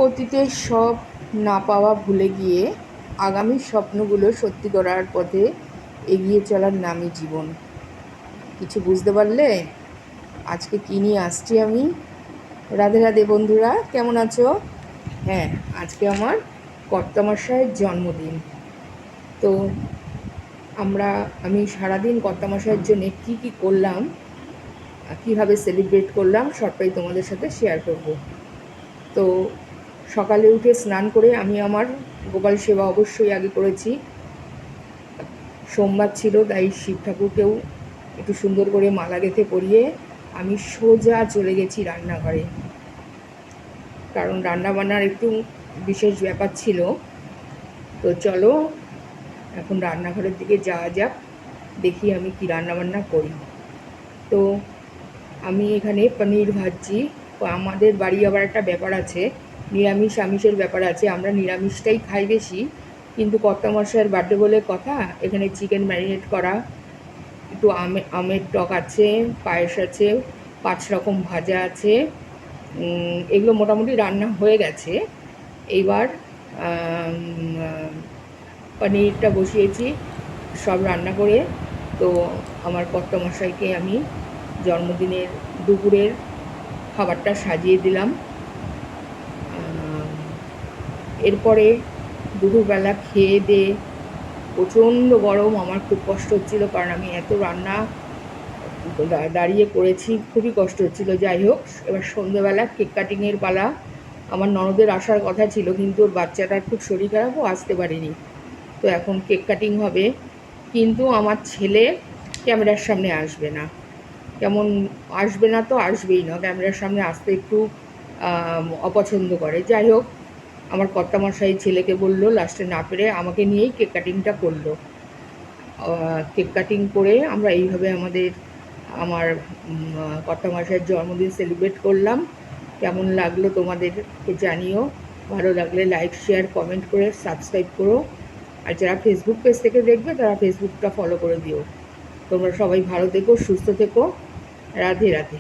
অতীতের সব না পাওয়া ভুলে গিয়ে আগামী স্বপ্নগুলো সত্যি করার পথে এগিয়ে চলার নামই জীবন। কিছু বুঝতে পারলে? আজকে কী নিয়ে আসছি আমি? রাধে রাধে বন্ধুরা, কেমন আছো? হ্যাঁ, আজকে আমার কর্তামশায়ের জন্মদিন। তো আমি সারাদিন কর্তামশায়ের জন্য কী কী করলাম, কীভাবে সেলিব্রেট করলাম, সবটাই তোমাদের সাথে শেয়ার করব। তো সকালে উঠে স্নান করে আমি আমার গোপাল সেবা অবশ্যই আগে করেছি। সোমবার ছিল, তাই শিব ঠাকুরকেও একটু সুন্দর করে মালা গেঁথে পরিয়ে আমি সোজা চলে গেছি রান্নাঘরে, কারণ রান্নাবান্নার একটু বিশেষ ব্যাপার ছিল। তো চলো এখন রান্নাঘরের দিকে যাওয়া যাক, দেখি আমি কি রান্নাবান্না করি। তো আমি এখানে পনির ভাজছি। আমাদের বাড়ি আবার একটা ব্যাপার আছে, নিরামিষ আমিষের ব্যাপার আছে। আমরা নিরামিষটাই খাই বেশি, কিন্তু কর্তামশাইয়ের বার্থডে বলে কথা, এখানে চিকেন ম্যারিনেট করা, একটু আমের টক আছে, পায়েস আছে, 5 রকম ভাজা আছে। এগুলো মোটামুটি রান্না হয়ে গেছে। এইবার পনিরটা বসিয়েছি সব রান্না করে। তো আমার কর্তামশাইকে আমি জন্মদিনের দুপুরের খাবারটা সাজিয়ে দিলাম। এরপরে দুপুরবেলা খেয়ে দিয়ে প্রচণ্ড গরম, আমার খুব কষ্ট হচ্ছিল, কারণ আমি এত রান্না দাঁড়িয়ে করেছি, খুবই কষ্ট হচ্ছিল। যাই হোক, এবার সন্ধ্যেবেলা কেক কাটিংয়ের পালা। আমার ননদের আসার কথা ছিল, কিন্তু ওর বাচ্চাটার খুব শরীর খারাপ, ও আসতে পারেনি। তো এখন কেক কাটিং হবে, কিন্তু আমার ছেলে ক্যামেরার সামনে আসবে না। কেমন আসবে না, তো আসবেই না, ক্যামেরার সামনে আসতে একটু অপছন্দ করে। যাই হোক, আমার কর্তামশাই ছেলেকে বলল, লাস্টে না পেরে আমাকে নিয়েই কেক কাটিংটা করলো। কেক কাটিং করে আমরা এইভাবে আমার কর্তামশাইয়ের জন্মদিন সেলিব্রেট করলাম। কেমন লাগলো তোমাদেরকে জানিও। ভালো লাগলে লাইক, শেয়ার, কমেন্ট করে সাবস্ক্রাইব করো। আর যারা ফেসবুক পেজ থেকে দেখবে তারা ফেসবুকটা ফলো করে দিও। তোমরা সবাই ভালো থেকো, সুস্থ থেকো। রাধে রাধে।